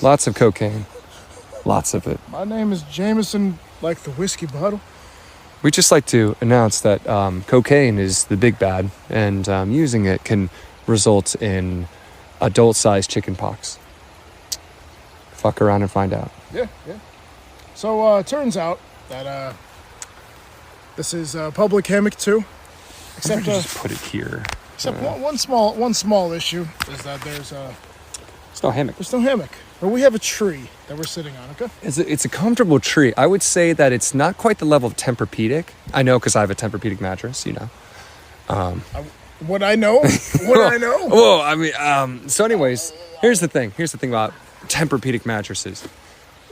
Lots of cocaine. Lots of it. My name is Jameson, like the whiskey bottle. We'd just like to announce that cocaine is the big bad, and using it can result in adult-sized chicken pox. Fuck around and find out. Yeah. So it turns out that this is public hammock too. Except just put it here. Except one small issue is that there's no hammock. There's no hammock. But we have a tree that we're sitting on, okay? It's a comfortable tree. I would say that it's not quite the level of Tempur-Pedic. I know because I have a Tempur-Pedic mattress, you know. What I know? What I know? Well, I mean, so anyways, here's the thing about Tempur-Pedic mattresses.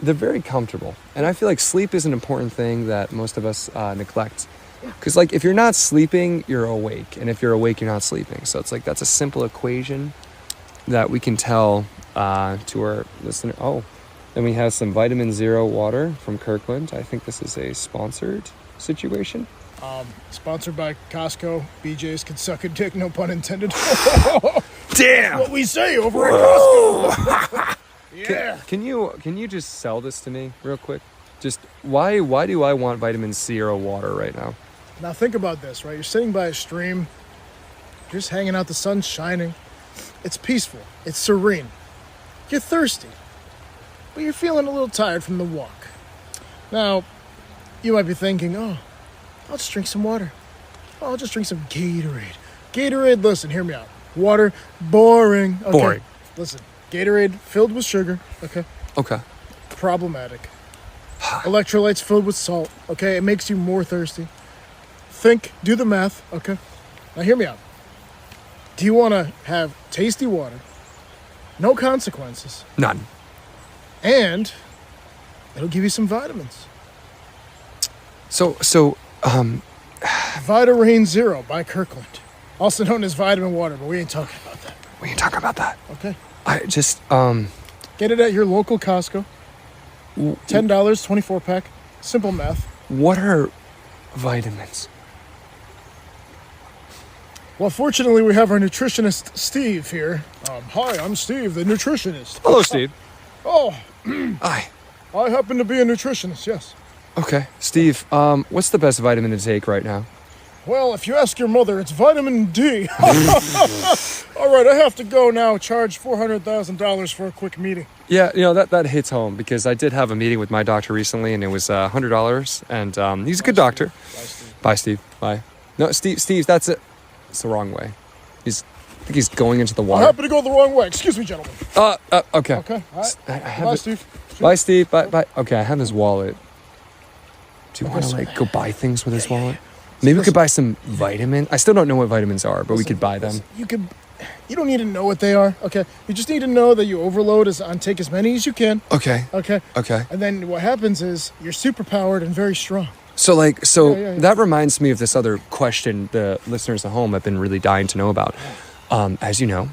They're very comfortable. And I feel like sleep is an important thing that most of us neglect. Because, like, if you're not sleeping, you're awake. And if you're awake, you're not sleeping. So it's like that's a simple equation that we can tell to our listener. Oh, then we have some Vitamin Zero water from Kirkland. I think this is a sponsored situation. Sponsored by Costco. BJ's can suck a dick, no pun intended. Damn! What we say over at Costco. Yeah. Can you just sell this to me real quick? Just why do I want Vitamin Zero water right now? Now think about this, right? You're sitting by a stream, you're just hanging out, the sun's shining. It's peaceful. It's serene. You're thirsty, but you're feeling a little tired from the walk. Now, you might be thinking, oh, I'll just drink some water. Oh, I'll just drink some Gatorade. Gatorade, listen, hear me out. Water, boring. Okay. Boring. Listen, Gatorade filled with sugar, okay? Okay. Problematic. Electrolytes filled with salt, okay? It makes you more thirsty. Think, do the math, okay? Now hear me out. Do you want to have tasty water, no consequences? None. And it'll give you some vitamins. So Vitarain Zero by Kirkland. Also known as vitamin water, but we ain't talking about that. we ain't talking about that. Okay. I just Get it at your local Costco. $10, 24-pack. Simple math. what are vitamins? Well, fortunately, we have our nutritionist, Steve, here. Hi, I'm Steve, the nutritionist. Hello, Steve. Oh, Hi. I happen to be a nutritionist, yes. Okay, Steve. What's the best vitamin to take right now? Well, if you ask your mother, it's vitamin D. All right, I have to go now. Charge $400,000 for a quick meeting. Yeah, you know, that hits home because I did have a meeting with my doctor recently and it was $100 and he's a good doctor. Bye, Steve. Bye, Steve. Bye. No, Steve, that's it. It's the wrong way. I think he's going into the I water. happen to go the wrong way. Excuse me, gentlemen. Okay. Okay, all right. Bye, Steve. Bye, Steve. Bye. Okay, I have his wallet. Do you want to, go buy things with his wallet? Maybe we could buy some vitamins. I still don't know what vitamins are, but we could buy them. You don't need to know what they are, okay? You just need to know that you overload and take as many as you can. Okay. Okay? Okay. And then what happens is you're super powered and very strong. So, Yeah. that reminds me of this other question the listeners at home have been really dying to know about. As you know,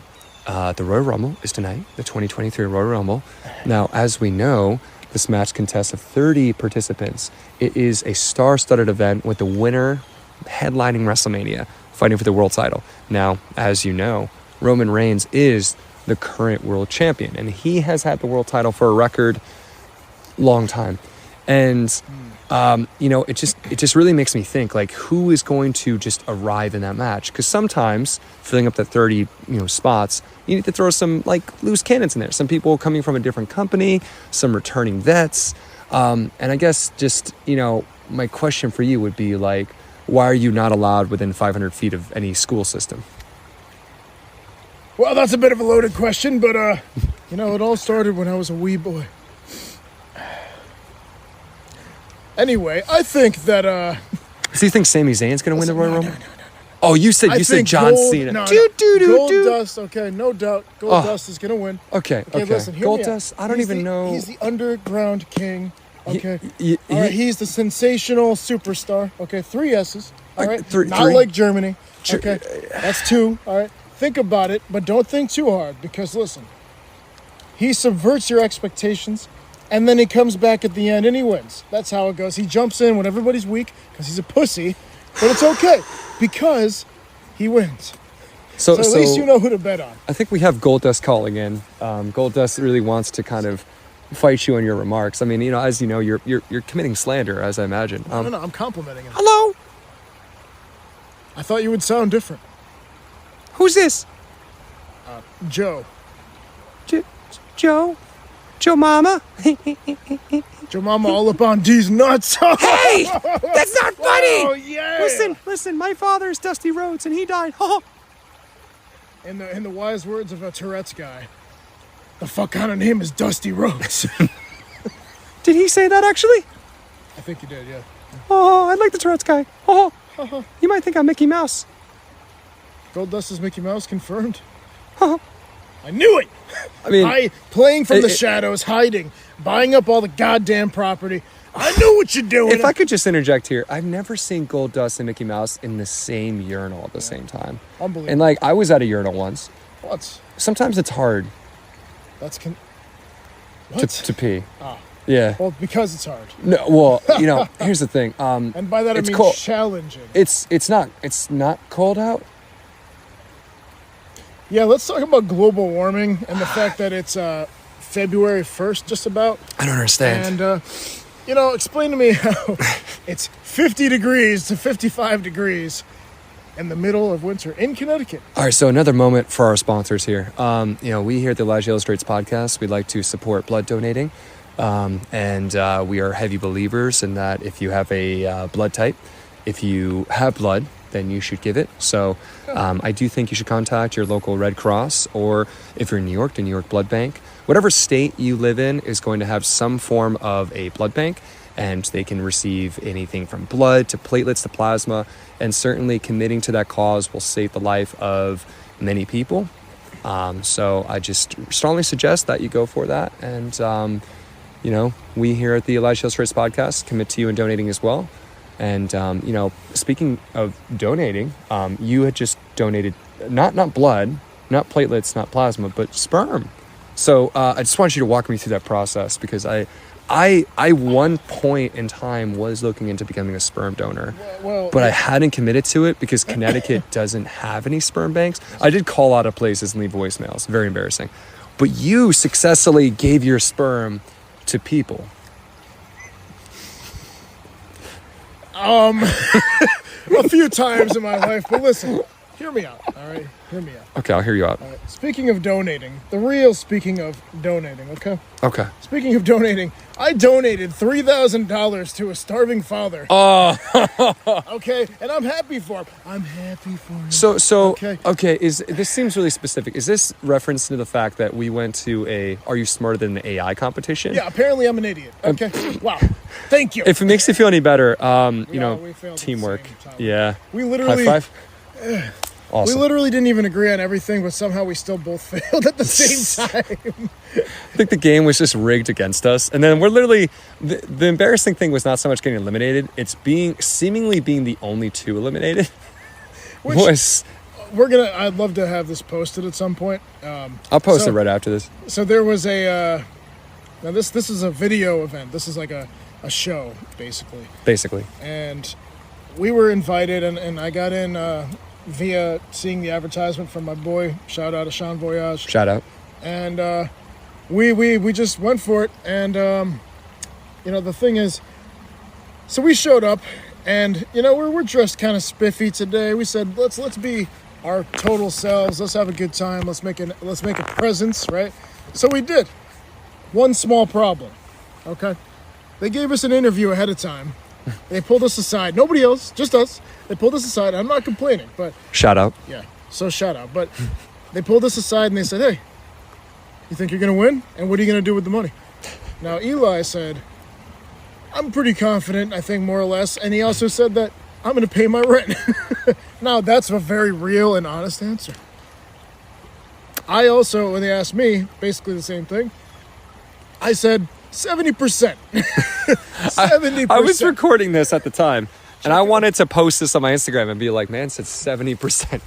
the Royal Rumble is tonight, the 2023 Royal Rumble. Now, as we know, this match consists of 30 participants. It is a star-studded event with the winner headlining WrestleMania, fighting for the world title. Now, as you know, Roman Reigns is the current world champion, and he has had the world title for a record long time. And it just really makes me think, like, who is going to just arrive in that match? Because sometimes filling up that 30 spots, you need to throw some loose cannons in there. Some people coming from a different company, some returning vets, and I guess just my question for you would be like, why are you not allowed within 500 feet of any school system? Well, that's a bit of a loaded question, but it all started when I was a wee boy. Anyway, I think that So you think Sami Zayn's gonna win the Royal Rumble? No. Oh, you said John Cena. Goldust, okay, no doubt. Goldust is gonna win. Okay. Listen, hear me out. Goldust, I don't even know. He's the underground king. Okay. All right, he's the sensational superstar. Okay, 3 S's. All right. Not three? like Germany. Okay. That's 2. All right. Think about it, but don't think too hard because listen, he subverts your expectations. And then he comes back at the end and he wins. That's how it goes. He jumps in when everybody's weak because he's a pussy. But it's okay because he wins. So at least you know who to bet on. I think we have Gold Dust calling in. Gold Dust really wants to kind of fight you on your remarks. I mean, as you know, you're committing slander, as I imagine. No, I'm complimenting him. Hello? I thought you would sound different. Who's this? Joe. Joe? Joe Mama? Joe Mama all up on D's nuts. Hey! That's not funny! Oh, yeah! Listen, my father is Dusty Rhodes, and he died. In the wise words of a Tourette's guy, the fuck kind of name is Dusty Rhodes? Did he say that, actually? I think he did, yeah. Oh, I like the Tourette's guy. Oh, you might think I'm Mickey Mouse. Gold Dust is Mickey Mouse, confirmed? Oh. I knew it! I mean... playing from the shadows, hiding, buying up all the goddamn property. I knew what you're doing. If I could just interject here, I've never seen Gold Dust and Mickey Mouse in the same urinal at the same time. Unbelievable. And, I was at a urinal once. What? Sometimes it's hard what? to pee. Ah. Yeah. Well, because it's hard. No, well, here's the thing. And by that I mean cold. challenging. It's not cold out. Yeah, let's talk about global warming and the fact that it's February 1st, just about. I don't understand. And, explain to me how it's 50 degrees to 55 degrees in the middle of winter in Connecticut. All right, so another moment for our sponsors here. We here at the Elijah Illustrates podcast, we like to support blood donating. And we are heavy believers in that if you have a blood type, if you have blood, then you should give it. So I do think you should contact your local Red Cross, or if you're in New York, the New York Blood Bank. Whatever state you live in is going to have some form of a blood bank, and they can receive anything from blood to platelets to plasma, and certainly committing to that cause will save the life of many people. So I just strongly suggest that you go for that. And, we here at the Elijah Illustrates podcast commit to you in donating as well. And, speaking of donating, you had just donated not blood, not platelets, not plasma, but sperm. So I just want you to walk me through that process, because I one point in time was looking into becoming a sperm donor, but I hadn't committed to it because Connecticut doesn't have any sperm banks. I did call out of places and leave voicemails. Very embarrassing. But you successfully gave your sperm to people. A few times in my life, but listen, hear me out, all right? Hear me out. Okay, I'll hear you out. All right. Speaking of donating, okay? Okay. Speaking of donating, I donated $3,000 to a starving father. Oh. Okay, and I'm happy for him. So okay. This seems really specific. Is this reference to the fact that we went to a Are You Smarter Than the AI competition? Yeah, apparently I'm an idiot. Okay. Wow. Thank you. If it makes you feel any better, we failed teamwork. at the same time. Yeah. We literally High five. Awesome. We literally didn't even agree on everything, but somehow we still both failed at the same time. I think the game was just rigged against us. And then we're literally, the embarrassing thing was not so much getting eliminated, it's seemingly being the only two eliminated. I'd love to have this posted at some point. I'll post it right after this. So there was now this is a video event. This is like a show, basically. And we were invited, and I got in via seeing the advertisement from my boy. Shout out to Sean Voyage. Shout out. And we just went for it. And the thing is, so we showed up, and we're dressed kind of spiffy today. We said let's be our total selves. Let's have a good time. Let's make a presence, right? So we did. One small problem. Okay, they gave us an interview ahead of time. They pulled us aside. Nobody else, just us. They pulled us aside. I'm not complaining, but... Shout out. Yeah, so shout out. But they pulled us aside and they said, hey, you think you're going to win? And what are you going to do with the money? Now, Eli said, I'm pretty confident, I think more or less. And he also said that I'm going to pay my rent. Now, that's a very real and honest answer. I also, when they asked me, basically the same thing, I said 70%. 70%. I was recording this at the time, and I wanted to post this on my Instagram and be like, man, it's 70%.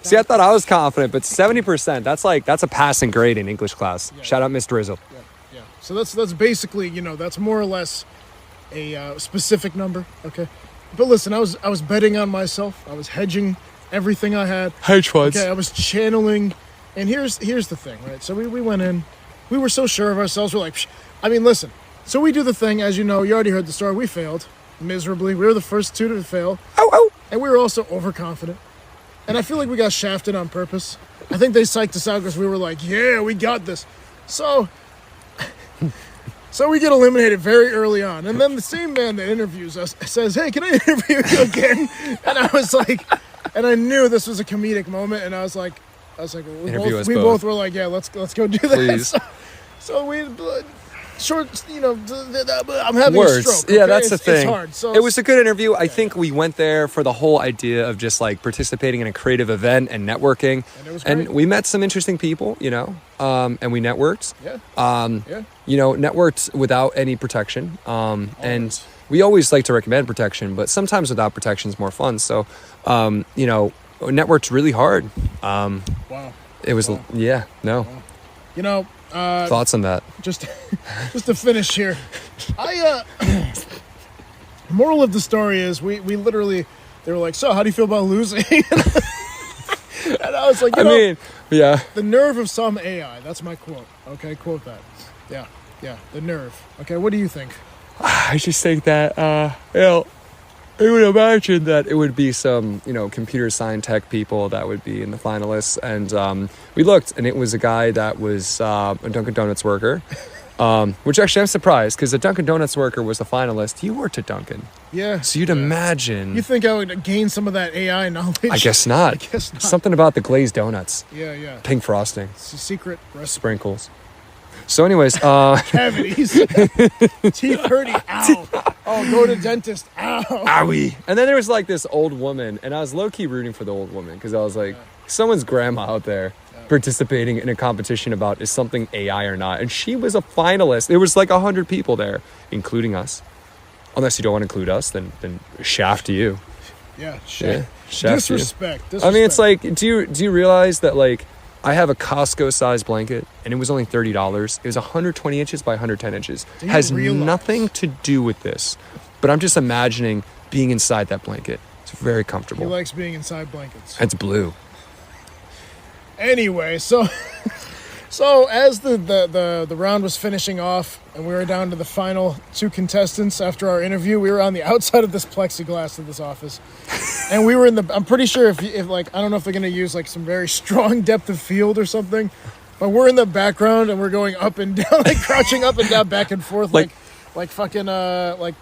See, I thought I was confident, but 70%, that's a passing grade in English class. Yeah. Shout out Miss Drizzle. Yeah. So that's basically, that's more or less a specific number, okay? But listen, I was betting on myself. I was hedging everything I had. H-words. Okay, I was channeling, and here's the thing, right? So we went in, we were so sure of ourselves. We're like, psh. I mean, listen. So we do the thing, as you know. You already heard the story. We failed miserably. We were the first two to fail. Ow. And we were also overconfident. And I feel like we got shafted on purpose. I think they psyched us out because we were like, yeah, we got this. So we get eliminated very early on. And then the same man that interviews us says, hey, can I interview you again? And I was like, and I knew this was a comedic moment. And I was like, we both were like, yeah, let's go do that. Please. So we... Short, I'm having words. a stroke. Okay? Yeah, that's the thing. It's hard. So it was a good interview. I think we went there for the whole idea of just like participating in a creative event and networking. And it was great. And we met some interesting people, and we networked. Yeah. Networked without any protection. And we always like to recommend protection, but sometimes without protection is more fun. So, networked really hard. Wow. It was, yeah, no. Wow. Thoughts on that? Just to finish here, moral of the story is we literally, they were like, so how do you feel about losing? And I was like, yeah. The nerve of some AI. That's my quote. Okay, quote that. Yeah, the nerve. Okay, what do you think? I just think that, I would imagine that it would be some, computer science tech people that would be in the finalists. And we looked, and it was a guy that was a Dunkin' Donuts worker, which actually I'm surprised because a Dunkin' Donuts worker was a finalist. You worked at Dunkin'. Yeah. So you'd imagine. You think I would gain some of that AI knowledge? I guess not. Something about the glazed donuts. Yeah. Pink frosting. It's a secret recipe. Sprinkles. So anyways, cavities, teeth hurting, ow. Oh, go to dentist, ow. Owie. And then there was like this old woman, and I was low-key rooting for the old woman because I was like, someone's grandma out there participating in a competition about is something AI or not. And she was a finalist. There was like 100 people there, including us. Unless you don't want to include us, then shaft you. Yeah, shaft disrespect. I mean, it's like, do you realize that like I have a Costco-sized blanket, and it was only $30. It was 120 inches by 110 inches. Has nothing to do with this. But I'm just imagining being inside that blanket. It's very comfortable. He likes being inside blankets. It's blue. Anyway, so as the round was finishing off, and we were down to the final two contestants after our interview, we were on the outside of this plexiglass of this office. And we were I'm pretty sure if like, I don't know if they're going to use like some very strong depth of field or something, but we're in the background and we're going up and down, like crouching up and down, back and forth, like fucking, like,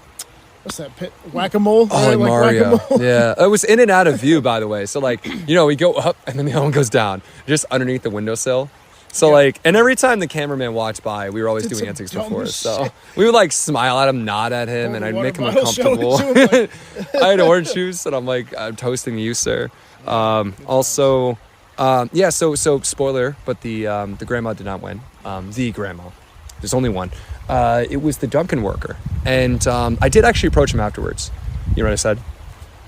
what's that, whack-a-mole? Oh, like Mario. Whack-a-mole. Yeah. It was in and out of view, by the way. So like, we go up and then the other one goes down, just underneath the windowsill. So like, and every time the cameraman walked by, we were always doing antics before us. So we would like smile at him, nod at him, and I'd make him uncomfortable. I had orange juice, and I'm like, I'm toasting you, sir. So spoiler, but the grandma did not win. The grandma, there's only one. It was the Dunkin' worker, and I did actually approach him afterwards. You know what I said?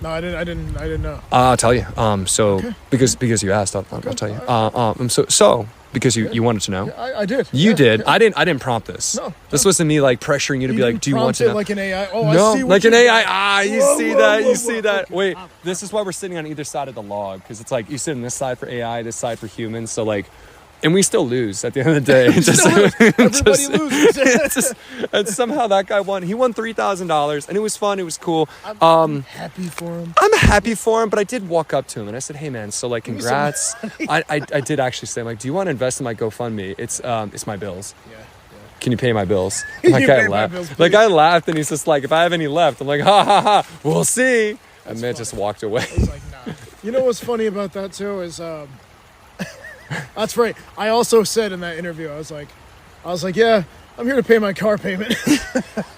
No, I didn't know. I'll tell you. Okay. because you asked, I'll tell you. Because you wanted to know. Yeah, I did. You did. I didn't prompt this. No. This wasn't me like pressuring you to be like, do you want to know? Like an AI. Oh, no, I see like an AI. Whoa, You see that. Okay. Wait, this is why we're sitting on either side of the log, because it's like you sit on this side for AI, this side for humans. So like, and we still lose at the end of the day. Everybody loses. And somehow that guy won. He won $3,000, and it was fun. It was cool. I'm happy for him. I'm happy for him, but I did walk up to him and I said, "Hey, man, so like, congrats." I did actually say, like, "Do you want to invest in my GoFundMe? It's my bills. Yeah. Can you pay my bills?" Like, I laughed. Like I laughed, and he's just like, "If I have any left," I'm like, "Ha ha ha, we'll see." And man just walked away. I was like, nah. You know what's funny about that too is that's right. I also said in that interview, I was like, yeah, I'm here to pay my car payment.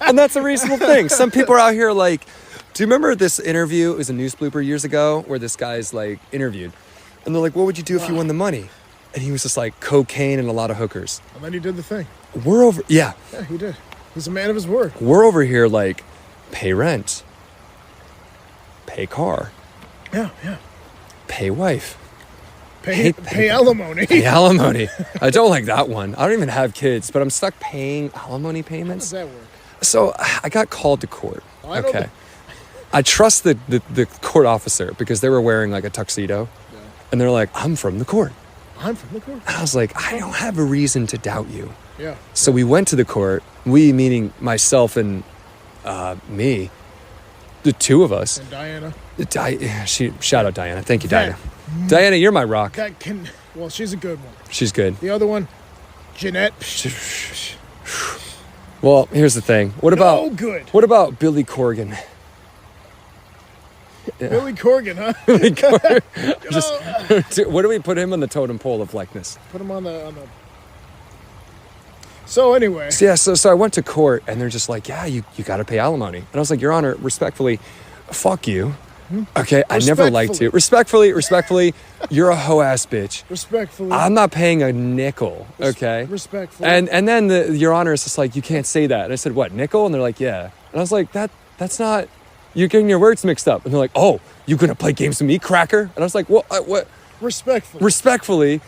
And that's a reasonable thing. Some people are out here like, do you remember this interview? It was a news blooper years ago where this guy's like interviewed. And they're like, what would you do if you won the money? And he was just like, cocaine and a lot of hookers. And then he did the thing. Yeah, he did. He's a man of his word. We're over here like, pay rent, pay car. Yeah. Pay wife. Pay alimony. Pay alimony. I don't like that one. I don't even have kids, but I'm stuck paying alimony payments. How does that work? So I got called to court. I know okay. I trust the court officer because they were wearing like a tuxedo, and they're like, I'm from the court. I'm from the court. And I was like, I don't have a reason to doubt you. Yeah. So we went to the court. We, meaning myself and me, the two of us. And Diana. Shout out Diana. Thank you, Diana. Diana, you're my rock. Well, she's a good one. She's good. The other one, Jeanette. Well, here's the thing. What about Billy Corgan? Yeah. Billy Corgan, huh? Billy Corgan. What do we put him on the totem pole of likeness? Put him on the. So anyway. So I went to court, and they're just like, yeah, you got to pay alimony. And I was like, Your Honor, respectfully, fuck you. Okay, I never liked you. Respectfully, you're a hoe-ass bitch. Respectfully. I'm not paying a nickel, okay? Respectfully. And then Your Honor is just like, you can't say that. And I said, what, nickel? And they're like, yeah. And I was like, that's not, you're getting your words mixed up. And they're like, oh, you gonna play games with me, cracker? And I was like, what? Respectfully,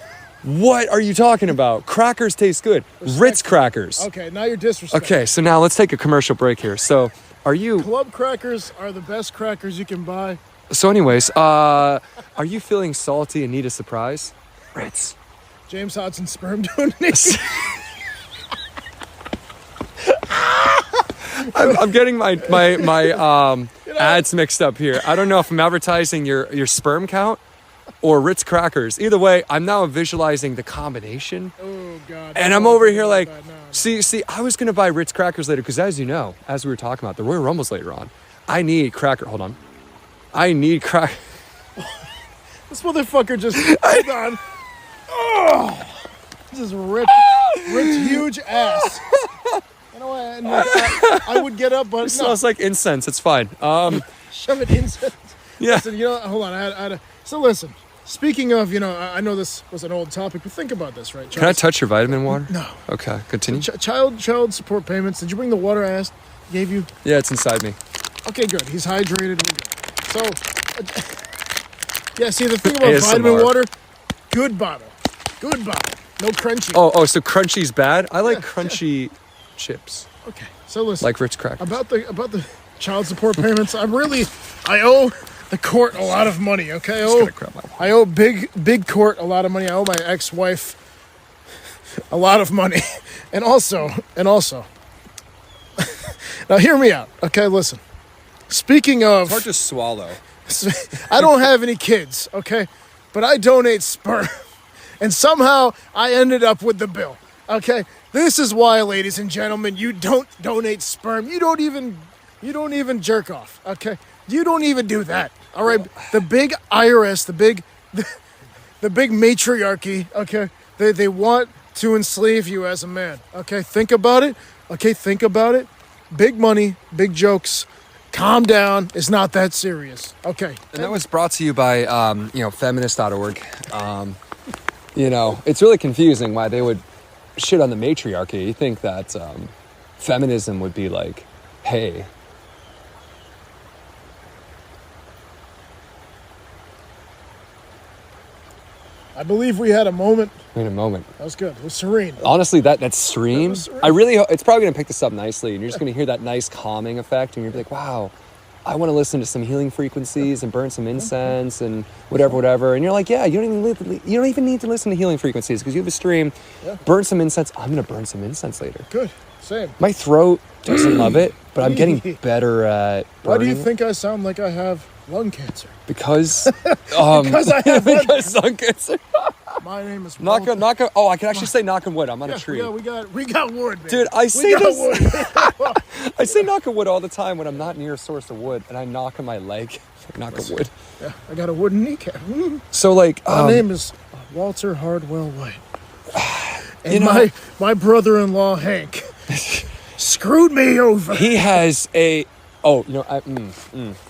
what are you talking about? Crackers taste good. Ritz crackers. Okay, now you're disrespectful. Okay, so now let's take a commercial break here. So... Club crackers are the best crackers you can buy. So anyways, are you feeling salty and need a surprise? Ritz. James Hodson sperm donation. I'm getting my ads mixed up here. I don't know if I'm advertising your sperm count or Ritz crackers. Either way, I'm now visualizing the combination. Oh God. And I'm over here like, see, I was gonna buy Ritz crackers later because, as you know, as we were talking about the Royal Rumbles later on, I need cracker. Hold on, I need crack. This motherfucker just hold on. Oh, this is ripped huge ass. You know what? I would get up, but it smells like incense. It's fine. Shove it incense. Yeah. Listen, hold on. So listen. Speaking of, I know this was an old topic, but think about this, right? Can I touch your vitamin water? No. Okay, continue. Child support payments. Did you bring the water I gave you? Yeah, it's inside me. Okay, good. He's hydrated. We're good. So, yeah. See, the thing about vitamin water, good bottle, no crunchy. Oh, so crunchy's bad? I like crunchy chips. Okay, so listen. Like Ritz crackers. About the child support payments. I owe the court a lot of money, okay? I owe big court a lot of money. I owe my ex-wife a lot of money. And also, now hear me out, okay? Listen. Speaking of... It's hard to swallow. I don't have any kids, okay? But I donate sperm. And somehow I ended up with the bill, okay? This is why, ladies and gentlemen, you don't donate sperm. You don't even jerk off, okay? You don't even do that, all right? The big IRS, the big matriarchy, okay? They want to enslave you as a man, okay? Think about it, Big money, big jokes. Calm down. It's not that serious, okay? And that was brought to you by, feminist.org. It's really confusing why they would shit on the matriarchy. You think that feminism would be like, hey... I believe we had a moment. That was good. It was serene. Honestly, that stream, I really hope, it's probably going to pick this up nicely, and you're just going to hear that nice calming effect, and you're going to be like, wow, I want to listen to some healing frequencies and burn some incense and whatever. And you're like, yeah, you don't even need to listen to healing frequencies because you have a stream. Yeah. Burn some incense. I'm going to burn some incense later. Good. Same. My throat doesn't love it, but I'm getting better at burning. Why do you think I sound like I have lung cancer? Because because I have lung cancer. My name is knock on. Oh, I can actually say knock on wood. I'm on a tree. Yeah, we got wood, man. Dude, I say this. I say knock on wood all the time when I'm not near a source of wood, and I knock on my leg. Knock on wood. Yeah, I got a wooden kneecap. So like, my name is Walter Hardwell White, and my brother-in-law Hank screwed me over. He has a. Oh,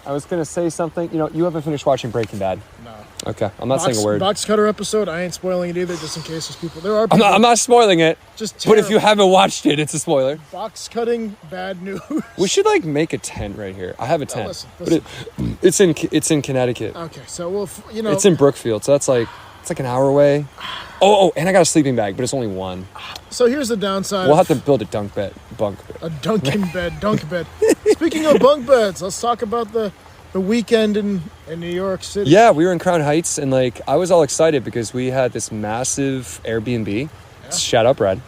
I was gonna say something. You haven't finished watching Breaking Bad. No. Okay, I'm not saying a word. Box cutter episode. I ain't spoiling it either, just in case there's people. There are people. I'm not spoiling it. But if you haven't watched it, it's a spoiler. Box cutting bad news. We should make a tent right here. I have a tent, listen. but it's in Connecticut. Okay, so it's in Brookfield, so that's like It's like an hour away. Oh, and I got a sleeping bag, but it's only one. So here's the downside. We'll have to build a bunk bed. A Dunkin' bed, dunk bed. Speaking of bunk beds, let's talk about the weekend in New York City. Yeah, we were in Crown Heights, and like I was all excited because we had this massive Airbnb. Yeah. Shout out Brad.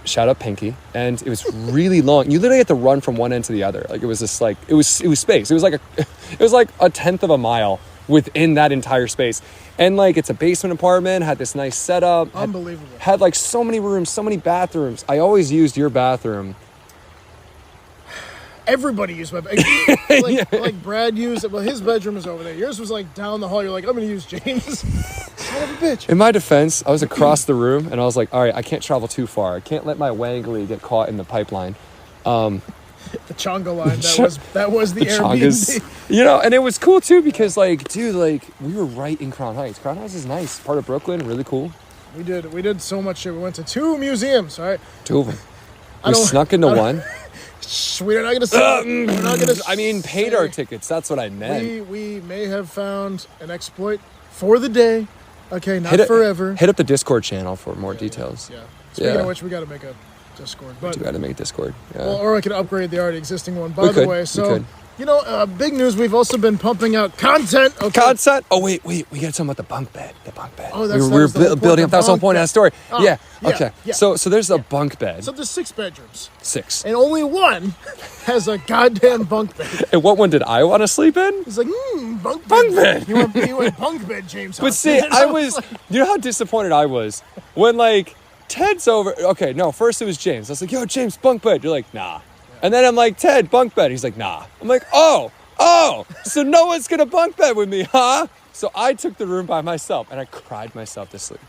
Shout out Pinky. And it was really long. You literally had to run from one end to the other. Like it was just like it was space. It was like a tenth of a mile within that entire space. And like it's a basement apartment, had this nice setup. Unbelievable. Had like so many rooms, so many bathrooms. I always used your bathroom. Everybody used my bedroom. Like Brad used it. Well, his bedroom was over there. Yours was like down the hall. You're like, I'm going to use James. Son of a bitch. In my defense, I was across the room and I was like, all right, I can't travel too far. I can't let my wangly get caught in the pipeline. The Chonga line. That was the Airbnb. Chongas, and it was cool too because like, dude, like we were right in Crown Heights. Crown Heights is nice. Part of Brooklyn. Really cool. We did so much shit. We went to 2 museums, all right? 2 of them. We snuck into one. We're not gonna say. I mean, paid our tickets. That's what I meant. We may have found an exploit for the day. Okay, not forever. Hit up the Discord channel for more details. Yeah. Speaking of which, we got to make a Discord. We got to make a Discord. Yeah. Well, or I could upgrade the already existing one. By the way, so big news. We've also been pumping out content. Okay. Content. Oh wait. We got to talk about the bunk bed. Oh, we're building up. That was the whole point of that story. Yeah. Okay. Yeah. So there's a bunk bed. So there's 6 bedrooms. 6. And only one has a goddamn bunk bed. And what one did I want to sleep in? He's like, bunk bed. You went bunk bed, James. But see, I was. You know how disappointed I was when like Ted's over. Okay, no. First it was James. I was like, yo, James, bunk bed. You're like, nah. And then I'm like, Ted, bunk bed. He's like, nah. I'm like, oh, so no one's going to bunk bed with me, huh? So I took the room by myself and I cried myself to sleep.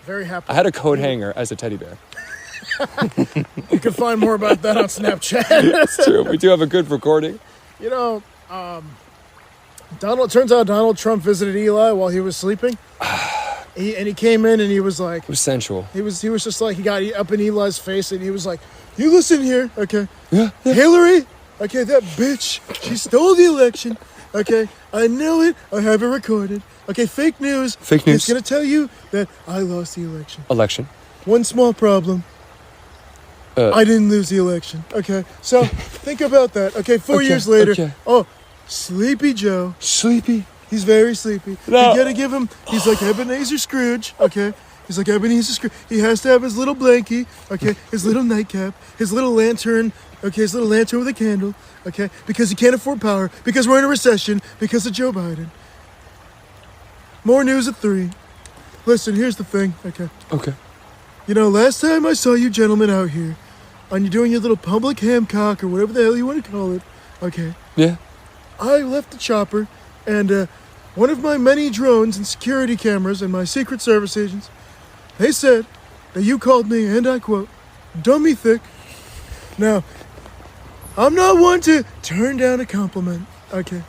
Very happy. I had a coat hanger as a teddy bear. You can find more about that on Snapchat. That's true. We do have a good recording. Turns out Donald Trump visited Eli while he was sleeping. He came in and he was like... It was sensual. He was just like, he got up in Eli's face and he was like, you listen here, okay? Yeah. Hillary, okay, that bitch, she stole the election, okay? I know it, I have it recorded. Okay, fake news. It's going to tell you that I lost the election. One small problem. I didn't lose the election, okay? So, think about that, okay? 4 years later, Sleepy Joe. Sleepy? He's very sleepy. No. You gotta give him, he's like Ebenezer Scrooge, okay? He's like Ebenezer Scrooge. He has to have his little blankie, okay? His little nightcap, his little lantern, okay? His little lantern with a candle, okay? Because he can't afford power, because we're in a recession, because of Joe Biden. More news at 3. Listen, here's the thing, okay? Okay. Last time I saw you gentlemen out here, and you're doing your little public hamcock or whatever the hell you want to call it, okay? Yeah. I left the chopper, and one of my many drones and security cameras and my Secret Service agents, they said that you called me, and I quote, dummy thick. Now, I'm not one to turn down a compliment, okay?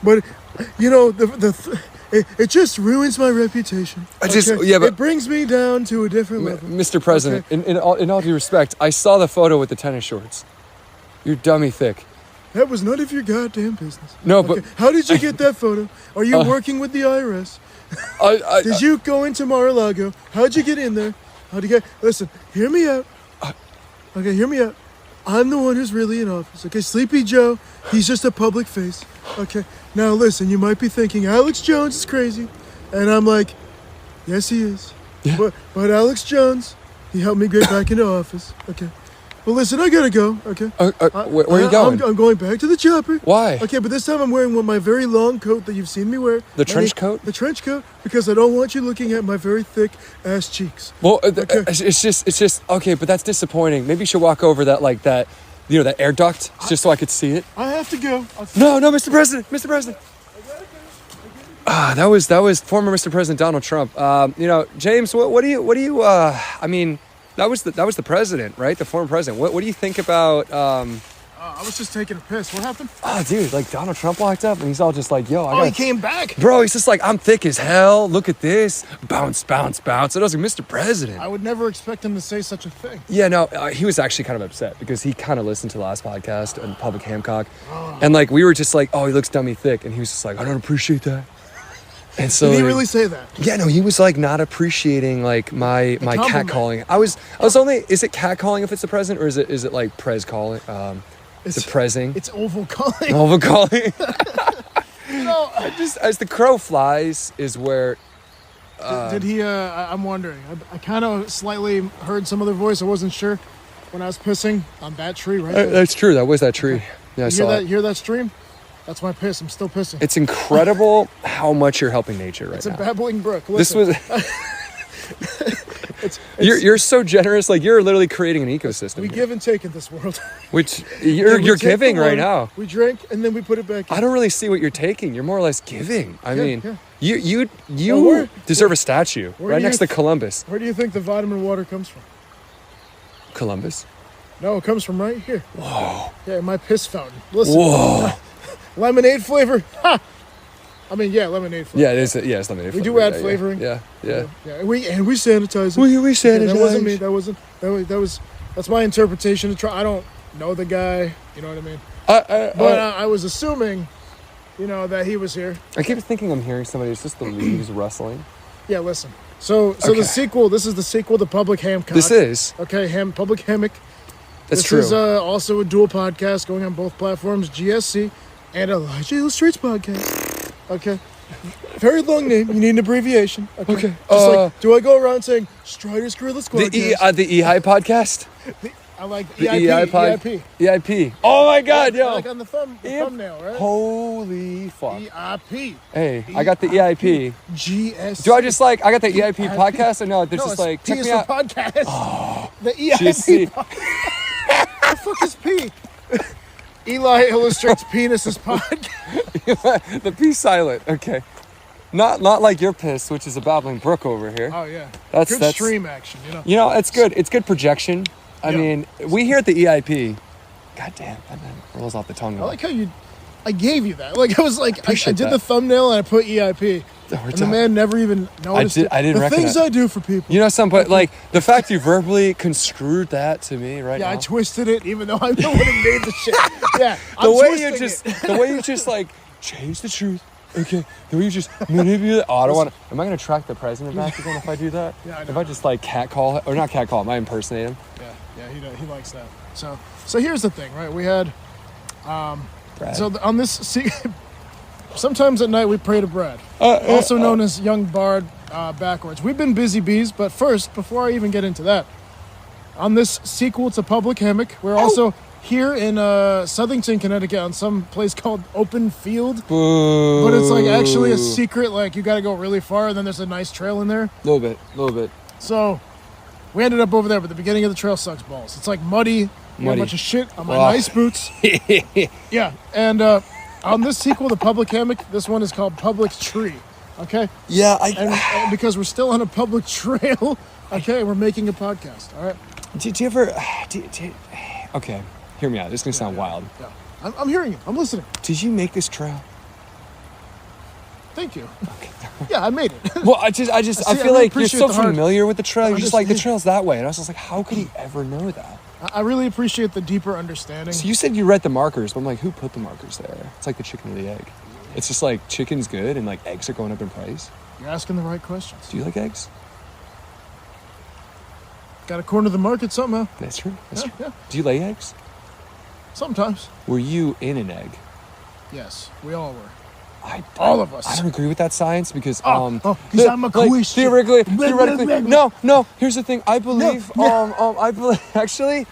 But, it just ruins my reputation. But it brings me down to a different level. Mr. President, okay? in all due respect, I saw the photo with the tennis shorts. You're dummy thick. That was none of your goddamn business. No, okay. But... How did you get that photo? Are you working with the IRS? Did you go into Mar-a-Lago? How'd you get in there? How'd you get... Listen, hear me out. Okay, hear me out. I'm the one who's really in office. Okay, Sleepy Joe, he's just a public face. Okay, now listen, you might be thinking, Alex Jones is crazy. And I'm like, yes, he is. Yeah. But Alex Jones, he helped me get back into office. Okay. Well, listen, I gotta go, okay? Where are you going? I'm going back to the chopper. Why? Okay, but this time I'm wearing my very long coat that you've seen me wear. The trench coat? The trench coat, because I don't want you looking at my very thick ass cheeks. Well, okay. It's just, okay, but that's disappointing. Maybe you should walk over that air duct, just so I could see it. I have to go. No, Mr. President. I gotta go. That was former Mr. President Donald Trump. James, what do you, I mean... That was the president, right? The former president. What do you think about... I was just taking a piss. What happened? Oh, dude, like Donald Trump walked up and he's all just like, yo, he came back. Bro, he's just like, I'm thick as hell. Look at this. Bounce, bounce, bounce. And I was like, Mr. President. I would never expect him to say such a thing. Yeah, no, he was actually kind of upset because he kind of listened to the last podcast and Public Hamcock. And like, we were just like, oh, he looks dummy thick. And he was just like, I don't appreciate that. And so did he really say that? Yeah, no, he was like not appreciating like my cat calling. I was only, is it cat calling if it's the president, or is it like prez calling? It's depressing. It's oval calling. Oval calling. No, Just as the crow flies is where. Did he? I'm wondering. I kind of slightly heard some other voice. I wasn't sure when I was pissing on that tree right there. That's true. That was that tree. Okay. Yeah, I saw that. Hear that stream? That's my piss. I'm still pissing. It's incredible how much you're helping nature right now. It's a babbling brook. Listen. This was. You're so generous. Like you're literally creating an ecosystem. We give and take in this world. Which you're giving right now. We drink and then we put it back in. I don't really see what you're taking. You're more or less giving. I mean, yeah. you deserve a statue right next to Columbus. Where do you think the vitamin water comes from? Columbus? No, it comes from right here. Whoa. Yeah, my piss fountain. Listen. Whoa. Lemonade flavor. Ha! I mean, yeah, lemonade flavor. Yeah, it is. Yeah, it's lemonade flavor. We do add flavoring. Yeah. And we sanitize it. We sanitize. That wasn't me. That was. That's my interpretation. I don't know the guy. You know what I mean? But I was assuming, that he was here. I keep thinking I'm hearing somebody. It's just the leaves rustling. Yeah, listen. So the sequel. This is the sequel to Public Hamcock. This is. Okay, Public Hammock. That's this true. This is also a dual podcast going on both platforms, GSC and Elijah lStryderl. Okay. Very long name. You need an abbreviation. Okay. Just like, do I go around saying Strider's GorillaSquadCast? The EI podcast? I like the EIP. EIP. Oh my God, yo. Like on the thumbnail, right? Holy fuck. EIP. Hey, I got the EIP. GSC. Do I just I got the EIP podcast or no? There's just P check is me for out. podcast. Oh, the EIP. GSC. The fuck is P? Eli illustrates penis's podcast. The P silent. Okay. Not like your piss, which is a babbling brook over here. Oh yeah. That's good stream action, it's good. It's good projection. I mean, we here at the EIP. God damn, that rolls off the tongue. I like how I gave you that. Like I was like, I did that. the thumbnail and I put EIP. And the man never even noticed I didn't the things I do for people. But like the fact you verbally construed that to me right now. Yeah, I twisted it even though I'm the one who made the shit. Yeah, the way you just like change the truth. Okay, the way you just manipulate. Oh, I don't want to. Am I going to track the president back again if I do that? Yeah, I know. If I just like catcall, or not catcall, am I impersonate him? Yeah, he likes that. So here's the thing, right? We had, Brad. So on this, sometimes at night we pray to Brad, also known as Young Bard backwards. We've been busy bees, but first, before I even get into that, on this sequel to Public Hammock, we're also here in Southington, Connecticut, on some place called Open Field. Boo. But it's like actually a secret, like you got to go really far, and then there's a nice trail in there. A little bit. So we ended up over there, but the beginning of the trail sucks balls. It's like muddy. A bunch of shit on my nice boots. Yeah, and on this sequel, the Public Hammock, this one is called Public Tree. Okay. Yeah, and because we're still on a public trail. Okay, we're making a podcast. All right. Do you ever? Okay, hear me out. This is gonna sound wild. Yeah. I'm hearing you. I'm listening. Did you make this trail? Thank you. Okay. Yeah, I made it. Well, I feel like you're so familiar with the trail. You're just like, the trail's that way. And I was just like, how could he ever know that? I really appreciate the deeper understanding. So you said you read the markers, but I'm like, who put the markers there? It's like the chicken or the egg. It's just like chicken's good and like eggs are going up in price. You're asking the right questions. Do you like eggs? Got to corner the market somehow. That's true. That's true. Yeah. Do you lay eggs? Sometimes. Were you in an egg? Yes, we all were. All of us. I don't agree with that science because I'm a question. Theoretically, no. Here's the thing. I believe actually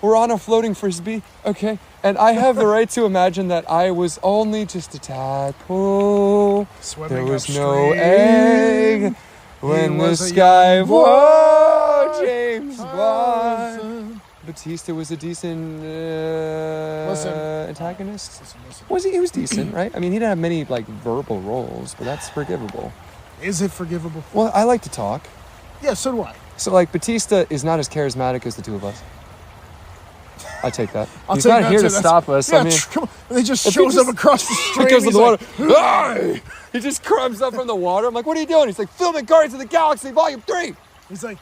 we're on a floating frisbee, okay? And I have the right to imagine that I was only just a tadpole. Swimming there was upstream. No egg when the sky. Whoa, James Bond. Batista was a decent antagonist. Listen. He was decent, right? I mean, he didn't have many like verbal roles, but that's forgivable. Is it forgivable? Well, I like to talk. Yeah, so do I. So like Batista is not as charismatic as the two of us. I take that. He's take not that here too. to stop us. Yeah, I mean, come on. He just shows up across the street. He goes to the water. Hey! He just crumbs up from the water. I'm like, what are you doing? He's like, filming Guardians of the Galaxy Volume 3. He's like,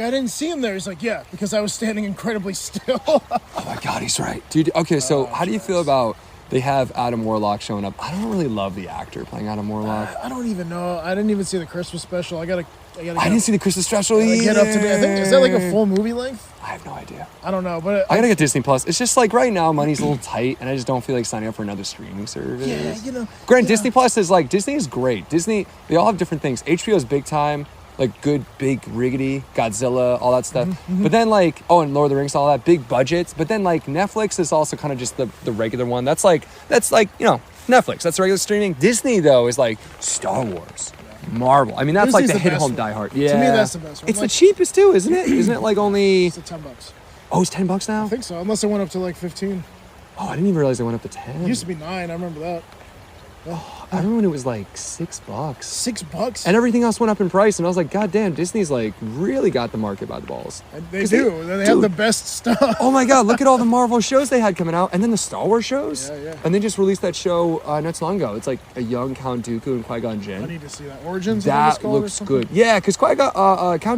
I didn't see him there. He's like, yeah, because I was standing incredibly still. Oh my God, he's right. Dude, okay, so how do you feel about They have Adam Warlock showing up. I don't really love the actor playing Adam Warlock. I don't even know. I didn't even see the Christmas special. I didn't see the Christmas special either. Get up to date. I think, is that like a full movie length? I have no idea. I don't know, but I gotta get Disney Plus. It's just like right now, money's a little tight, and I just don't feel like signing up for another streaming service. Yeah, you know. Disney Plus is like, Disney is great. Disney, they all have different things. HBO's big time, like good, big, riggedy, Godzilla, all that stuff. But then like, and Lord of the Rings, all that, big budgets. But then like Netflix is also kind of just the regular one. That's like, Netflix. That's regular streaming. Disney though is like Star Wars. Marvel. I mean, that's Disney's like the hit home one. diehard. Yeah. To me, that's the best one. It's the cheapest too, isn't it? Isn't it like only... It's $10. Oh, it's $10 now? I think so, unless it went up to like 15. Oh, I didn't even realize it went up to 10. It used to be 9, I remember that. I remember when it was like $6. $6? And everything else went up in price, and I was like, God damn, Disney's like really got the market by the balls. And they do. They have the best stuff. Oh my God, look at all the Marvel shows they had coming out, and then the Star Wars shows. Yeah. And they just released that show not so long ago. It's like a young Count Dooku and Qui-Gon Jinn. I need to see that. Origins? That looks good. Yeah, because Count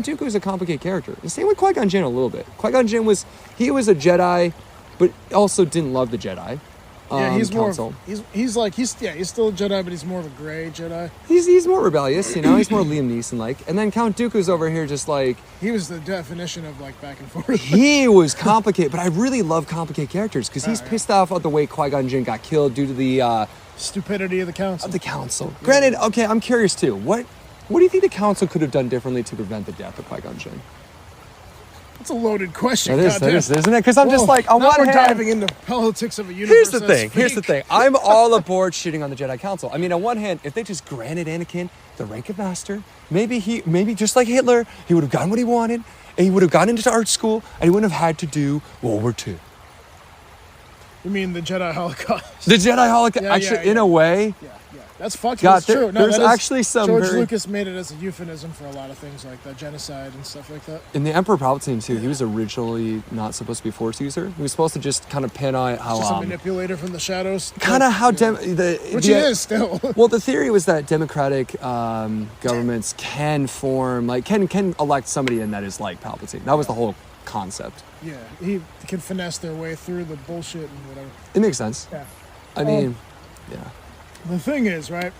Dooku is a complicated character. The same with Qui-Gon Jinn a little bit. Qui-Gon Jinn was a Jedi, but also didn't love the Jedi. Yeah, he's more. council. He's still a Jedi, but he's more of a gray Jedi. He's more rebellious, you know. He's more Liam Neeson like. And then Count Dooku's over here just like he was the definition of like back and forth. He was complicated, but I really love complicated characters because he's pissed off at the way Qui-Gon Jinn got killed due to the stupidity of the council. Yeah. Granted, okay, I'm curious too. What do you think the council could have done differently to prevent the death of Qui-Gon Jinn? That's a loaded question. That is, isn't it? Because I'm just like, on one hand, diving into politics of a universe. Here's the thing. I'm all aboard shitting on the Jedi Council. I mean, on one hand, if they just granted Anakin the rank of master, maybe just like Hitler, he would have gotten what he wanted, and he would have gone into art school, and he wouldn't have had to do World War II. You mean the Jedi Holocaust? The Jedi Holocaust, actually, in a way. Yeah. That's fucking true. There's actually some George Lucas made it as a euphemism for a lot of things like that, genocide and stuff like that. In the Emperor Palpatine too, he was originally not supposed to be a Force user. He was supposed to just kind of pin on how just a manipulator from the shadows. Kind of how which he is still. Well, the theory was that democratic governments can form can elect somebody in that is like Palpatine. That was the whole concept. Yeah, he can finesse their way through the bullshit and whatever. It makes sense. Yeah. I mean, yeah. The thing is, right?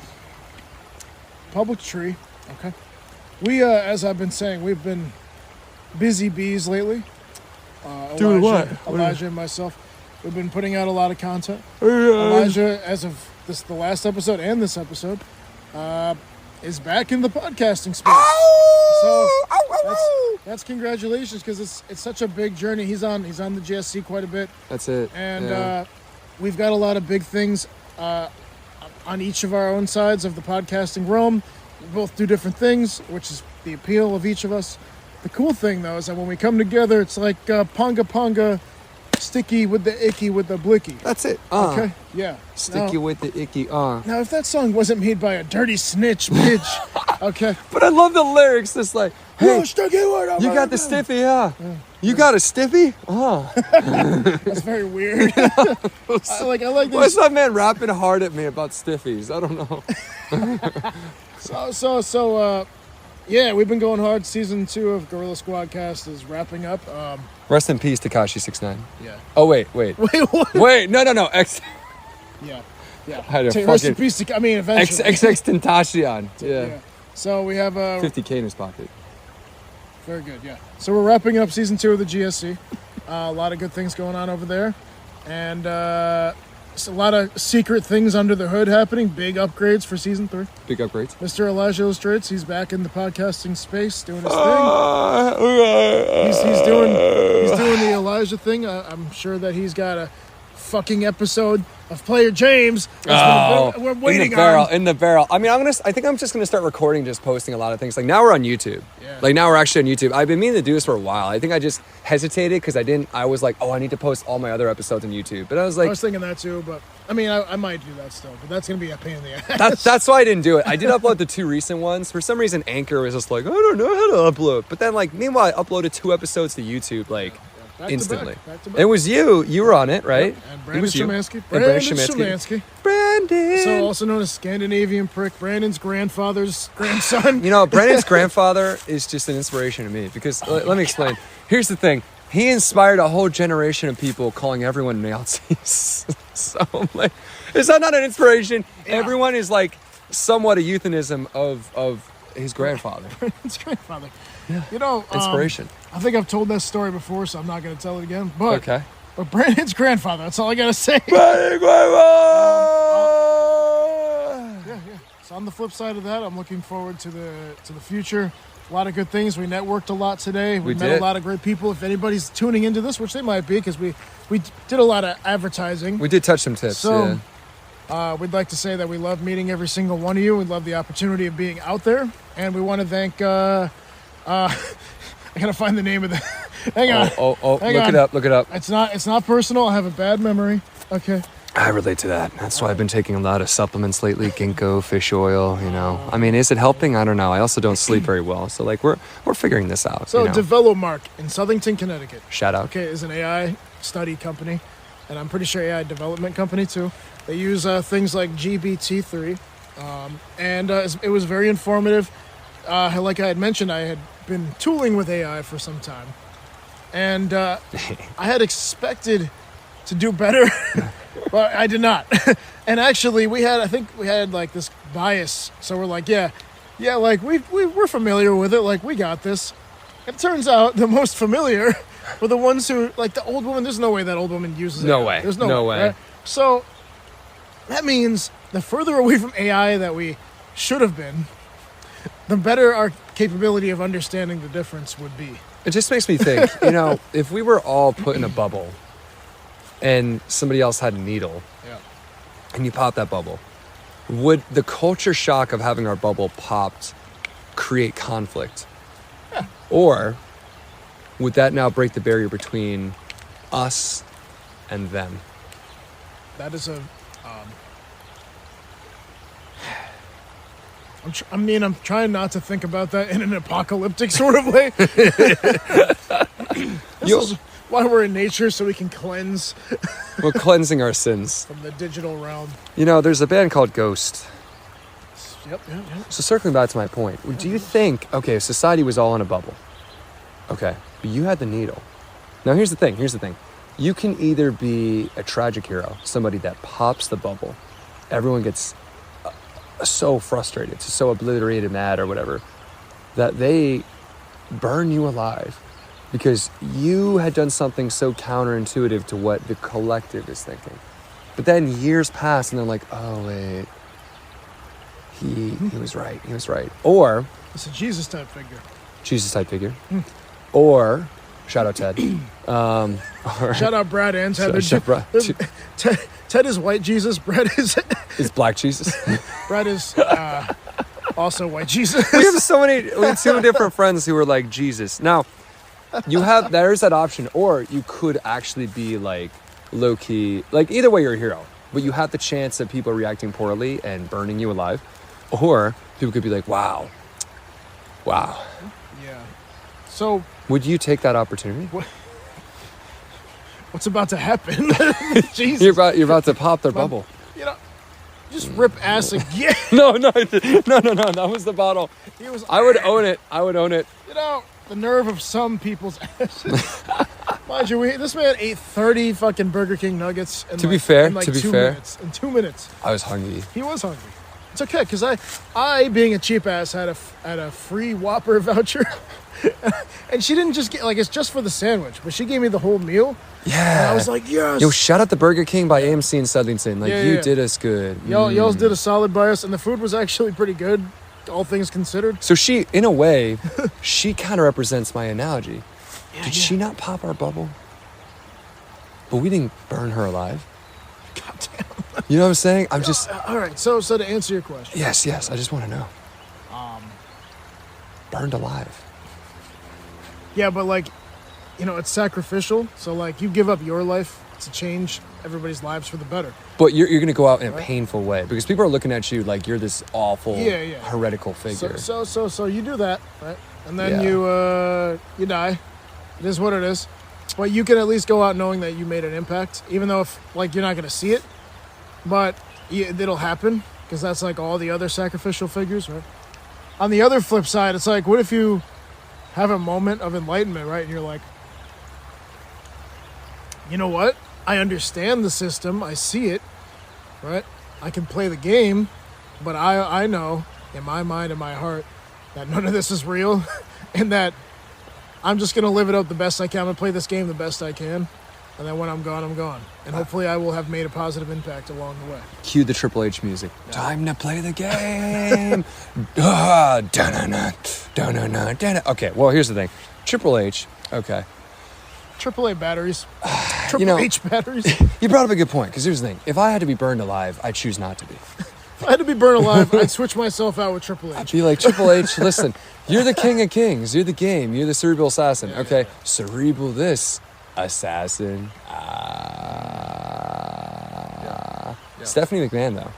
Public tree. Okay. We, as I've been saying, we've been busy bees lately. Doing what? Elijah and myself. We've been putting out a lot of content. Elijah, as of the last episode and this episode, is back in the podcasting space. So that's congratulations, because it's such a big journey. He's on the GSC quite a bit. That's it. And we've got a lot of big things on each of our own sides of the podcasting realm. We both do different things, which is the appeal of each of us. The cool thing, though, is that when we come together, it's like ponga ponga, sticky with the icky with the blicky. That's it. Okay? Yeah. Sticky with the icky, Now, if that song wasn't made by a dirty snitch, bitch, okay? But I love the lyrics. Just like, hey, you got the stiffy, huh? Yeah. You got a stiffy? That's very weird. I like this. What's that man rapping hard at me about stiffies? I don't know. So, yeah, we've been going hard. Season 2 of GorillaSquadCast is wrapping up. Rest in peace, Tekashi69. Yeah. Oh, wait. Wait, what? Wait, no. Yeah. Rest in peace to, eventually. XX Tentacion. Yeah. So we have $50K in his pocket. Very good, yeah. So we're wrapping up season 2 of the GSC. A lot of good things going on over there. And a lot of secret things under the hood happening. Big upgrades for season 3. Big upgrades. Mr. Elijah Illustrates, he's back in the podcasting space doing his thing. He's doing the Elijah thing. I'm sure that he's got a fucking episode of Player James. We're waiting in the barrel. I mean, I think I'm just gonna start recording, just posting a lot of things. Like now we're on YouTube. Yeah. Like now we're actually on YouTube. I've been meaning to do this for a while. I think I just hesitated because I was like, I need to post all my other episodes on YouTube. But I was like, I was thinking that too, but I mean, I might do that still, but that's gonna be a pain in the ass. That's why I didn't do it. I did upload the 2 recent ones. For some reason, Anchor was just like, I don't know how to upload. But then, like, meanwhile, I uploaded 2 episodes to YouTube, like. Back instantly. Back to back. It was you. You were on it, right? Yep. And Brandon Szymanski. Brandon. So also known as Scandinavian Prick. Brandon's grandfather's grandson. You know, Brandon's grandfather is just an inspiration to me because let me explain. Here's the thing. he inspired a whole generation of people calling everyone Nazis. So I'm like, is that not an inspiration? Yeah. Everyone is like somewhat a euthanism of his grandfather. His grandfather. Yeah. You know, Inspiration. I think I've told that story before, so I'm not going to tell it again. But Okay. But Brandon's grandfather. That's all I got to say. Yeah. So on the flip side of that, I'm looking forward to the future. A lot of good things. We networked a lot today. We met did. a lot of great people. If anybody's tuning into this, which they might be, because we did a lot of advertising. We did touch some tips. So yeah. we'd like to say that we love meeting every single one of you. We love the opportunity of being out there, and we want to thank. I gotta find the name of the. Hang on. Hang on. Look it up. It's not personal. I have a bad memory. Okay. I relate to that. That's why I've been taking a lot of supplements lately. Ginkgo, fish oil, you know. I mean, is it helping? I don't know. I also don't sleep very well. So like we're figuring this out. So you know? DeveloMark in Southington, Connecticut. Shout out. Okay, is an AI study company, and I'm pretty sure AI development company too. They use things like GPT-3, and it was very informative. Like I had mentioned, I had been tooling with AI for some time, and I had expected to do better, but I did not. And actually, I think we had like this bias. So we're like, yeah, like we're familiar with it. Like we got this. It turns out the most familiar were the ones who, like the old woman. There's no way that old woman uses it. No way. There's no way. Right? So that means the further away from AI that we should have been, the better our capability of understanding the difference would be. It just makes me think, you know, if we were all put in a bubble and somebody else had a needle, and you pop that bubble, would the culture shock of having our bubble popped create conflict? Yeah. Or would that now break the barrier between us and them? That is a... I'm trying not to think about that in an apocalyptic sort of way. This is why we're in nature, so we can cleanse. We're cleansing our sins from the digital realm. You know, there's a band called Ghost. Yep. So circling back to my point, do you think, okay, if society was all in a bubble, okay, but you had the needle. Now here's the thing. You can either be a tragic hero, somebody that pops the bubble, everyone gets so frustrated, so obliterated, mad or whatever, that they burn you alive because you had done something so counterintuitive to what the collective is thinking. But then years pass and they're like, oh wait, he was right. Or it's a Jesus type figure. Or shout out Ted. Shout out Brad and Ted. Ted is white Jesus. Brad is black Jesus. Brad is also white Jesus. We have two different friends who are like Jesus. Now, there's that option, or you could actually be like low key, like either way you're a hero, but you have the chance of people reacting poorly and burning you alive, or people could be like, wow. Yeah. So would you take that opportunity? What's about to happen? Jesus. You're about to pop their bubble. You know, just rip ass again. No. That was the bottle. I would own it. You know, the nerve of some people's asses. Mind you, this man ate 30 fucking Burger King nuggets. In 2 minutes. In 2 minutes. I was hungry. He was hungry. It's okay, because I being a cheap ass, had a free Whopper voucher. And she didn't just get, like, it's just for the sandwich, but she gave me the whole meal. Yeah. And I was like, yes. Yo, shout out to Burger King by AMC in Southington. Like, you did us good. Y'all did a solid by us, and the food was actually pretty good, all things considered. So she, in a way, she kind of represents my analogy. Did she not pop our bubble? But we didn't burn her alive. Goddamn. You know what I'm saying? All right, so to answer your question. Yes, I just want to know. Burned alive. Yeah, but like, you know, it's sacrificial. So like, you give up your life to change everybody's lives for the better. But you're going to go out in a painful way because people are looking at you like you're this awful, heretical figure. So you do that, right? And then you die. It is what it is. But you can at least go out knowing that you made an impact, even though you're not going to see it. But it'll happen because that's like all the other sacrificial figures, right? On the other flip side, it's like, what if you have a moment of enlightenment, right? And you're like, you know what? I understand the system. I see it, right? I can play the game, but I know in my mind and my heart that none of this is real and that I'm just going to live it out the best I can. I'm going to play this game the best I can. And then when I'm gone, I'm gone. And hopefully I will have made a positive impact along the way. Cue the Triple H music. Yeah. Time to play the game. Da-na-na, da-na-na, da-na. Okay, well, here's the thing. Triple H, okay. AAA batteries. Triple H batteries. You brought up a good point, because here's the thing. If I had to be burned alive, I'd choose not to be. If I had to be burned alive, I'd switch myself out with Triple H. I'd be like, Triple H, listen, you're the king of kings. You're the game. You're the cerebral assassin. Yeah, okay, yeah. Cerebral this. Assassin. Stephanie McMahon, though.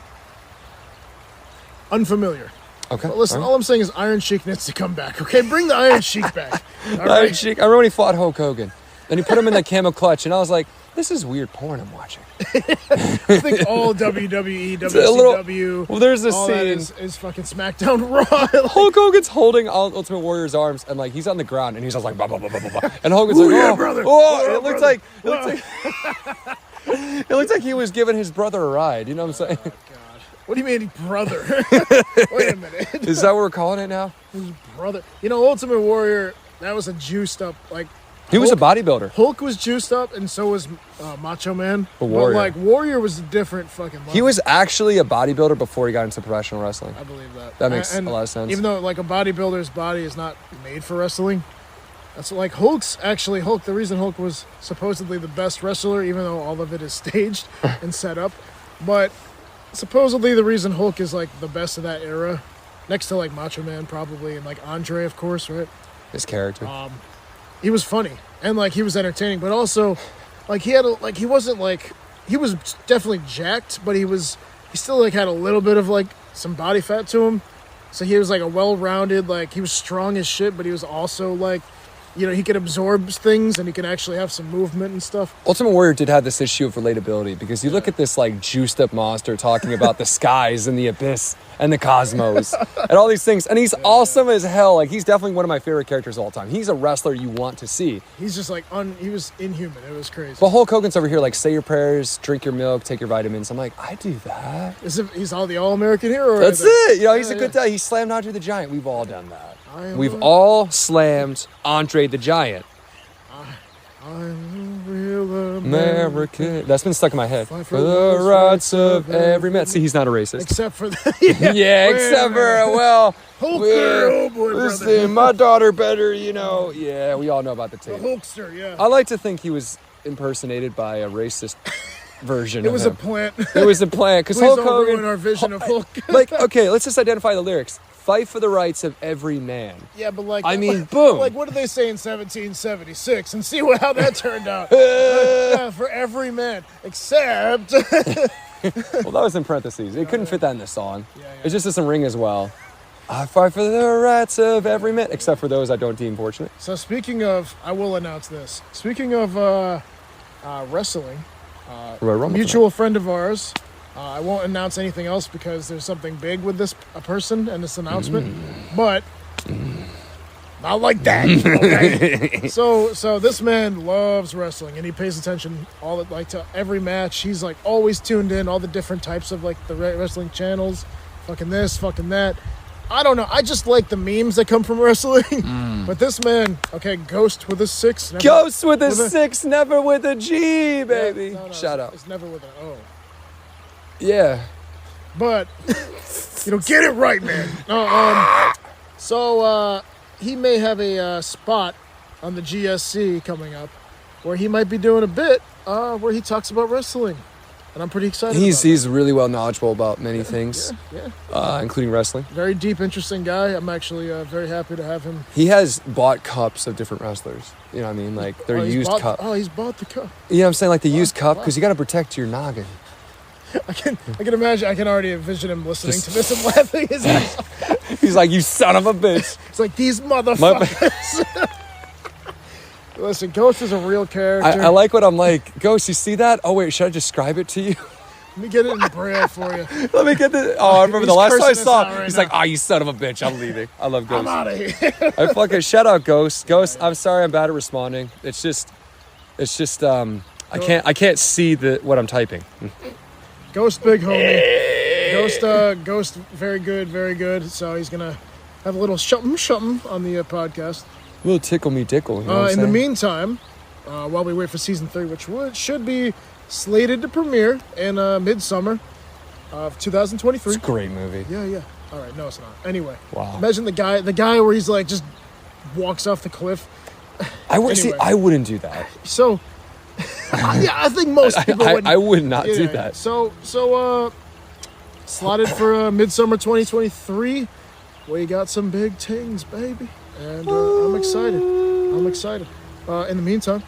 Unfamiliar. Okay. But listen, all I'm saying is Iron Sheik needs to come back, okay? Bring the Iron Sheik back. Iron Sheik. I remember when he fought Hulk Hogan. Then he put him in the camel clutch, and I was like, this is weird porn I'm watching. I think all WWE, WCW, well, there's this all scene. that is fucking SmackDown Raw. Hulk Hogan's holding Ultimate Warrior's arms, and like he's on the ground, and he's just like, blah, blah, blah, blah, blah. And Hogan's like, yeah, oh, brother. Oh, Oh, it looks brother. like, it looks like he was giving his brother a ride. You know what I'm saying? God. What do you mean, brother? Wait a minute. Is that what we're calling it now? His brother. You know, Ultimate Warrior, that was a juiced up, like... He was a bodybuilder. Hulk was juiced up, and so was Macho Man. But Warrior. But, like, Warrior was a different fucking level. He was actually a bodybuilder before he got into professional wrestling. I believe that. That makes a lot of sense. Even though, like, a bodybuilder's body is not made for wrestling. That's like Hulk, the reason Hulk was supposedly the best wrestler, even though all of it is staged and set up. But supposedly the reason Hulk is, like, the best of that era, next to, like, Macho Man probably, and, like, Andre, of course, right? His character. He was funny and like he was entertaining, but also like he was definitely jacked, but he still like had a little bit of like some body fat to him. So he was like a well-rounded, like he was strong as shit, but he was also like, you know, he could absorb things and he could actually have some movement and stuff. Ultimate Warrior did have this issue of relatability because you look at this like juiced up monster talking about the skies and the abyss and the cosmos and all these things, and he's awesome as hell. Like he's definitely one of my favorite characters of all time. He's a wrestler you want to see. He's just like he was inhuman. It was crazy. But Hulk Hogan's over here like, say your prayers, drink your milk, take your vitamins. I'm like, I do that. He's the all-American hero. That's it. You know, he's a good guy. He slammed Andre the Giant. We've all done that. We've all slammed Andre the Giant. I'm a real American. That's been stuck in my head. For the rights of every man. See, he's not a racist. Except for except for, well, Hulker, oh boy, listen, brother. my daughter better, you know. Yeah, we all know about the tape. The Hulkster, yeah. I like to think he was impersonated by a racist version It was a him. plant. It was a plant. Because Please Hulk don't Hogan. ruin our vision of Hulk. Like, okay, let's just identify the lyrics. Fight for the rights of every man. Yeah, but like, I mean, boom. Like, what did they say in 1776? And see how that turned out. Yeah, for every man, except. Well, that was in parentheses. It couldn't fit that in the song. Yeah. It just doesn't ring as well. I fight for the rights of every man, except for those I don't deem fortunate. So speaking of, I will announce this. Speaking of wrestling, a mutual friend of ours. I won't announce anything else because there's something big with this person and this announcement, but not like that. Okay? So this man loves wrestling and he pays attention to every match. He's like always tuned in, all the different types of like the wrestling channels, fucking this, fucking that. I don't know. I just like the memes that come from wrestling. But this man, okay, Ghost with a 6. Ghost with a 6, never with a G, baby. Yeah, no, Shout out. It's never with an O. Yeah. But, get it right, man. So he may have a spot on the GSC coming up where he might be doing a bit where he talks about wrestling. And I'm pretty excited about He's really well knowledgeable about many things, including wrestling. Very deep, interesting guy. I'm actually very happy to have him. He has bought cups of different wrestlers. You know what I mean? Like, they're used cup. Oh, he's bought the cup. You know what I'm saying? Like the used cup, because you got to protect your noggin. I can imagine. I can already envision him listening to this and laughing his ass off. He's like, you son of a bitch. It's like, these motherfuckers. Listen, Ghost is a real character. I like what I'm like. Ghost, you see that? Oh, wait, should I describe it to you? Let me get it in braille for you. Let me get the... Oh, I remember the last time I saw it. Right He's now. like, oh, you son of a bitch. I'm leaving. I love Ghost. I'm out of here. I fucking... Shout out Ghost. Ghost, I'm sorry I'm bad at responding. It's just... I can't see what I'm typing. Ghost big homie. Ghost very good. So he's gonna have a little something on the podcast. A little tickle me dickle. You know what I'm In the saying? meantime, while we wait for season 3, which should be slated to premiere in midsummer of 2023. It's a great movie. Yeah. All right, no, it's not. Anyway, Wow. Imagine the guy where he's like just walks off the cliff. I would Anyway. see. I wouldn't do that. So, yeah, I think most people wouldn't. I would not do that. So, slotted for midsummer 2023. We got some big things, baby, and I'm excited. In the meantime,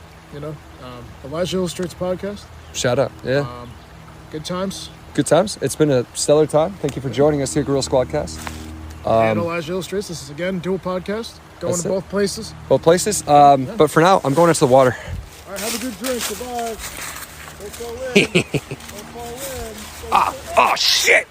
Elijah Illustrates podcast. Shout out. Yeah. Good times. Good times. It's been a stellar time. Thank you for joining us here, GorillaSquadCast. And Elijah Illustrates. This is again dual podcast. Going to both places. Both places. But for now, I'm going into the water. All right, have a good drink. Goodbye. Don't fall in. Don't fall in. Oh shit!